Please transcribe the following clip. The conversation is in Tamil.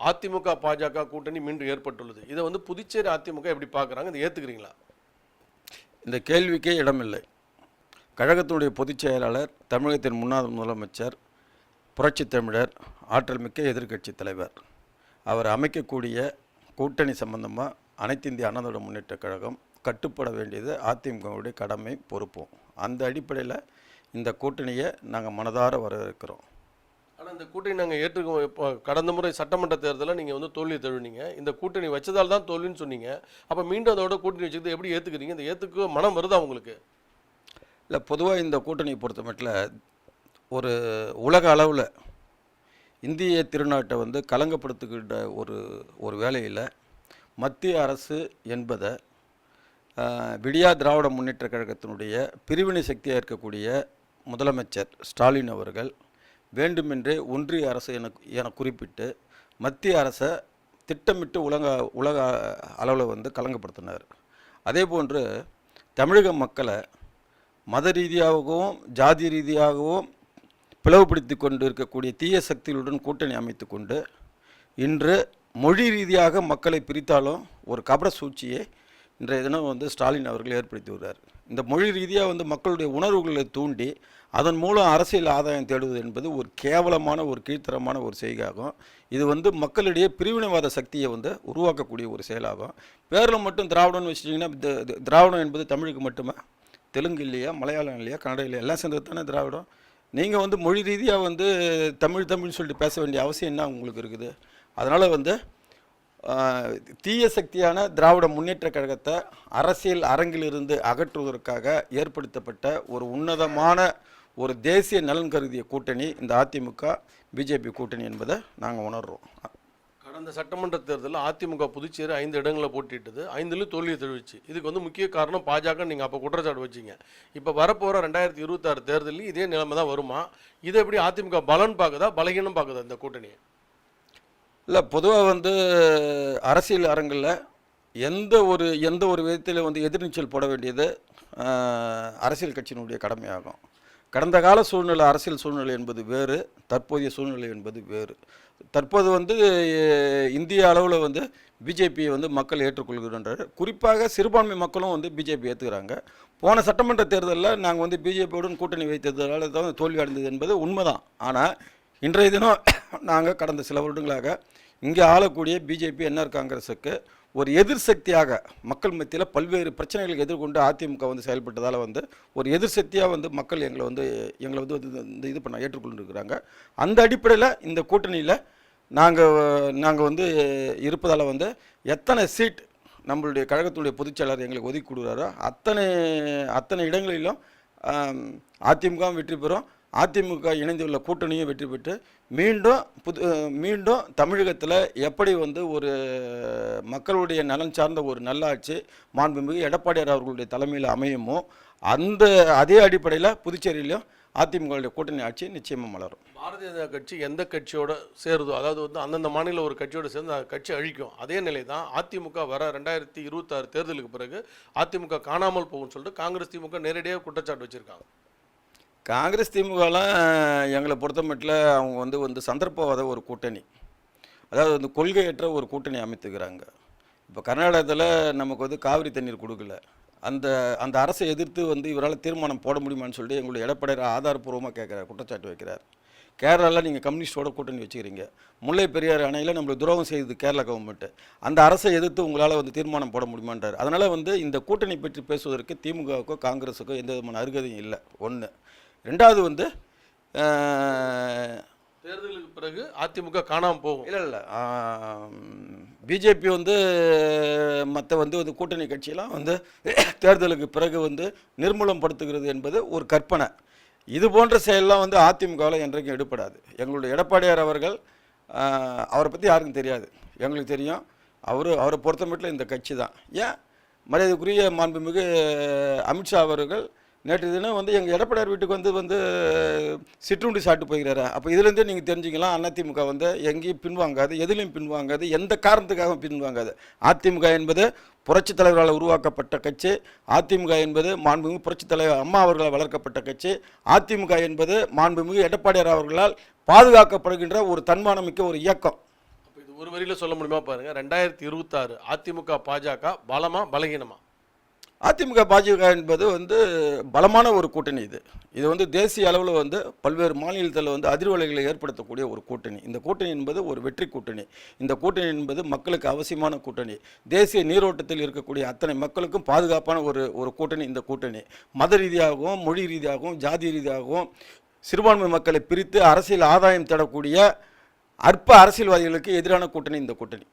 அதிமுக பாஜக கூட்டணி மீண்டும் ஏற்பட்டுள்ளது. இதை வந்து புதுச்சேரி அதிமுக எப்படி பார்க்குறாங்க, இதை ஏற்றுக்கிறீங்களா? இந்த கேள்விக்கே இடமில்லை. கழகத்தினுடைய பொதுச் செயலாளர், தமிழகத்தின் முன்னாள் முதலமைச்சர், புரட்சித் தமிழர், ஆற்றல் மிக்க எதிர்க்கட்சி தலைவர், அவர் அமைக்கக்கூடிய கூட்டணி சம்பந்தமாக அனைத்து இந்திய அண்ணா திராவிட முன்னேற்றக் கழகம் கட்டுப்பட வேண்டியது அதிமுகவுடைய கடமை, பொறுப்பும். அந்த அடிப்படையில் இந்த கூட்டணியை நாங்கள் மனதார வரவேற்கிறோம். ஆனால் இந்த கூட்டணி நாங்கள் ஏற்றுக்கோம். இப்போ கடந்த முறை சட்டமன்ற தேர்தலில் நீங்கள் வந்து தோல்வி தழுவினீங்க. இந்த கூட்டணி வச்சதால் தான் தோல்வின்னு சொன்னீங்க. அப்போ மீண்டும் அதோட கூட்டணி வச்சுக்கிட்டு எப்படி ஏற்றுக்கிறீங்க? இந்த ஏற்றுக்க மனம் வருதா உங்களுக்கு? இல்லை, பொதுவாக இந்த கூட்டணியை பொறுத்த மட்டும் ஒரு உலக அளவில் இந்திய திருநாட்டை வந்து கலங்கப்படுத்துகின்ற ஒரு வேளையில் மத்திய அரசு என்பதை விடியா திராவிட முன்னேற்ற கழகத்தினுடைய பிரிவினை சக்தியாக இருக்கக்கூடிய முதலமைச்சர் ஸ்டாலின் அவர்கள் வேண்டுமென்றே ஒன்றிய அரசு என குறிப்பிட்டு மத்திய அரசை திட்டமிட்டு உலக அளவில் வந்து கலங்கப்படுத்தினார். அதே போன்று தமிழக மக்களை மத ரீதியாகவும் ஜாதி ரீதியாகவும் பிளவுபடுத்தி கொண்டு இருக்கக்கூடிய தீய சக்திகளுடன் கூட்டணி அமைத்து கொண்டு இன்று மொழி ரீதியாக மக்களை பிரித்தாலும் ஒரு கபட சூழ்ச்சியை இன்றைய தினம் வந்து ஸ்டாலின் அவர்கள் ஏற்படுத்தி வருகிறார். இந்த மொழி ரீதியாக வந்து மக்களுடைய உணர்வுகளை தூண்டி அதன் மூலம் அரசியல் ஆதாயம் தேடுவது என்பது ஒரு கேவலமான ஒரு கீழ்த்தரமான ஒரு செய்கையாகும். இது வந்து மக்களிடையே பிரிவினைவாத சக்தியை வந்து உருவாக்கக்கூடிய ஒரு செயலாகும். பேரில் மட்டும் திராவிடம்னு வச்சுட்டிங்கன்னா திராவிடம் என்பது தமிழுக்கு மட்டுமே, தெலுங்கு இல்லையா, மலையாளம் இல்லையா, கன்னடம் இல்லையா, எல்லாம் சேர்ந்தது தானே திராவிடம். நீங்கள் வந்து மொழி ரீதியாக வந்து தமிழ்னு சொல்லிட்டு பேச வேண்டிய அவசியம் என்ன உங்களுக்கு இருக்குது? அதனால் வந்து தீய சக்தியான திராவிட முன்னேற்ற கழகத்தை அரசியல் அரங்கிலிருந்து அகற்றுவதற்காக ஏற்படுத்தப்பட்ட ஒரு உன்னதமான ஒரு தேசிய நலன் கருதிய கூட்டணி இந்த அதிமுக பிஜேபி கூட்டணி என்பதை நாங்கள் உணர்கிறோம். கடந்த சட்டமன்ற தேர்தலில் அதிமுக புதுச்சேரி 5 இடங்களில் போட்டிட்டது, 5லும் தோல்வியை தழுவிச்சு. இதுக்கு வந்து முக்கிய காரணம் பாஜக. நீங்கள் அப்போ குற்றச்சாட்டு வச்சிங்க. இப்போ வரப்போகிற 2026 தேர்தலில் இதே நிலைமை தான் வருமா? இதை எப்படி அதிமுக பலன் பார்க்குதா, பலகீனம் பார்க்குதா இந்த கூட்டணியை? இல்லை, பொதுவாக வந்து அரசியல் அரங்கில் எந்த ஒரு விதத்தில் வந்து எதிர்நீச்சல் போட வேண்டியது அரசியல் கட்சியினுடைய கடமையாகும். கடந்த கால சூழ்நிலை, அரசியல் சூழ்நிலை என்பது வேறு, தற்போதைய சூழ்நிலை என்பது வேறு. தற்போது வந்து இந்திய அளவில் வந்து பிஜேபியை வந்து மக்கள் ஏற்றுக்கொள்கின்றனர். குறிப்பாக சிறுபான்மை மக்களும் வந்து பிஜேபி ஏற்றுக்கிறாங்க. போன சட்டமன்ற தேர்தலில் நாங்கள் வந்து பிஜேபியுடன் கூட்டணி வைத்ததால் தான் தோல்வி அடைந்தது என்பது உண்மைதான். ஆனால் இன்றைய தினம் நாங்கள் கடந்த சில வருடங்களாக இங்கே ஆளக்கூடிய பிஜேபி என்ஆர் காங்கிரஸுக்கு ஒரு எதிர் சக்தியாக மக்கள் மத்தியில் பல்வேறு பிரச்சனைகளை எதிர்கொண்டு அதிமுக வந்து செயல்பட்டதால் வந்து ஒரு எதிர் சக்தியாக வந்து மக்கள் எங்களை வந்து இது பண்ண ஏற்றுக்கொண்டிருக்கிறாங்க. அந்த அடிப்படையில் இந்த கூட்டணியில் நாங்கள் வந்து இருப்பதால் வந்து எத்தனை சீட் நம்மளுடைய கழகத்துடைய பொதுச்செயலாளர் எங்களுக்கு ஒதுக்கி கொடுக்குறாரோ அத்தனை இடங்களிலும் அதிமுகவும் வெற்றி பெறும், அதிமுக இணைந்துள்ள கூட்டணியும் வெற்றி பெற்று மீண்டும் தமிழகத்தில் எப்படி வந்து ஒரு மக்களுடைய நலன் சார்ந்த ஒரு நல்லாட்சி மாண்புமிகு எடப்பாடியார் அவர்களுடைய தலைமையில் அமையுமோ அதே அடிப்படையில் புதுச்சேரியிலும் அதிமுகவுடைய கூட்டணி ஆட்சி நிச்சயமாக மலரும். பாரதிய ஜனதா கட்சி எந்த கட்சியோட சேருதோ, அதாவது வந்து அந்தந்த மாநில ஒரு கட்சியோட சேர்ந்து அந்த கட்சி அழிக்கும். அதே நிலை தான் அதிமுக வர 2026 தேர்தலுக்கு பிறகு அதிமுக காணாமல் போகும்னு சொல்லிட்டு காங்கிரஸ் திமுக நேரடியாக குற்றச்சாட்டு வச்சுருக்காங்க. காங்கிரஸ் திமுகலாம் எங்களை பொறுத்த மட்டும் அவங்க வந்து சந்தர்ப்பவாத ஒரு கூட்டணி, அதாவது வந்து கொள்கையற்ற ஒரு கூட்டணி அமைத்துக்கிறாங்க. இப்போ கர்நாடகத்தில் நமக்கு வந்து காவிரி தண்ணீர் கொடுக்கல, அந்த அரசை எதிர்த்து வந்து இவரால் தீர்மானம் போட முடியுமான்னு சொல்லிட்டு எங்களுடைய எடப்பாடியார் ஆதாரப்பூர்வமாக கேட்குறாரு, குற்றச்சாட்டு வைக்கிறார். கேரளாவில் நீங்கள் கம்யூனிஸ்டோட கூட்டணி வச்சுக்கிறீங்க, முல்லை பெரியார் அணையில் நம்மளுக்கு துரோகம் செய்யுது கேரளா கவர்மெண்ட்டு, அந்த அரசை எதிர்த்து உங்களால் வந்து தீர்மானம் போட முடியுமான்றார். அதனால் வந்து இந்த கூட்டணி பற்றி பேசுவதற்கு திமுகவுக்கோ காங்கிரஸுக்கோ எந்த விதமான அருகதையும் இல்லை. ஒன்று. ரெண்டாவது வந்து தேர்தலுக்கு பிறகு அதிமுக காணாமல் போகும். இல்லை பிஜேபி வந்து மற்ற வந்து கூட்டணி கட்சியெல்லாம் வந்து தேர்தலுக்கு பிறகு வந்து நிர்மூலப்படுத்துகிறது என்பது ஒரு கற்பனை. இது போன்ற செயலெலாம் வந்து அதிமுகவில் என்றைக்கும் எடுப்படாது. எங்களுடைய எடப்பாடியார் அவர்கள், அவரை பற்றி யாருக்கும் தெரியாது, எங்களுக்கு தெரியும். அவரை பொறுத்த மட்டும் இந்த கட்சி தான். ஏன் மரியாதைக்குரிய மாண்புமிகு அமித்ஷா அவர்கள் நேற்று தினம் வந்து எங்கள் எடப்பாடியார் வீட்டுக்கு வந்து சிற்றுண்டி சாப்பிட்டு போகிறாரு. அப்போ இதுலேருந்தே நீங்கள் தெரிஞ்சுக்கலாம், அதிமுக வந்து எங்கேயும் பின்வாங்காது, எதுலேயும் பின்வாங்காது, எந்த காரணத்துக்காகவும் பின்வாங்காது. அதிமுக என்பது புரட்சித் தலைவரால் உருவாக்கப்பட்ட கட்சி. அதிமுக என்பது மாண்புமிகு புரட்சித் தலைவர் அம்மா அவர்களால் வளர்க்கப்பட்ட கட்சி. அதிமுக என்பது மாண்புமிகு எடப்பாடியார் அவர்களால் பாதுகாக்கப்படுகின்ற ஒரு தன்மானமிக்க ஒரு இயக்கம். அப்போ இது ஒரு வரியில சொல்ல முடியுமா பாருங்க, 2026 அதிமுக பாஜக பலமா பலகீனமா? அதிமுக பாஜக என்பது வந்து பலமான ஒரு கூட்டணி. இது வந்து தேசிய அளவில் வந்து பல்வேறு மாநிலத்தில் வந்து அதிர்வலைகளை ஏற்படுத்தக்கூடிய ஒரு கூட்டணி. இந்த கூட்டணி என்பது ஒரு வெற்றி கூட்டணி. இந்த கூட்டணி என்பது மக்களுக்கு அவசியமான கூட்டணி. தேசிய நீரோட்டத்தில் இருக்கக்கூடிய அத்தனை மக்களுக்கும் பாதுகாப்பான ஒரு கூட்டணி இந்த கூட்டணி. மத ரீதியாகவும் மொழி ரீதியாகவும் ஜாதி ரீதியாகவும் சிறுபான்மை மக்களை பிரித்து அரசியல் ஆதாயம் தேடக்கூடிய அற்ப அரசியல்வாதிகளுக்கு எதிரான கூட்டணி இந்த கூட்டணி.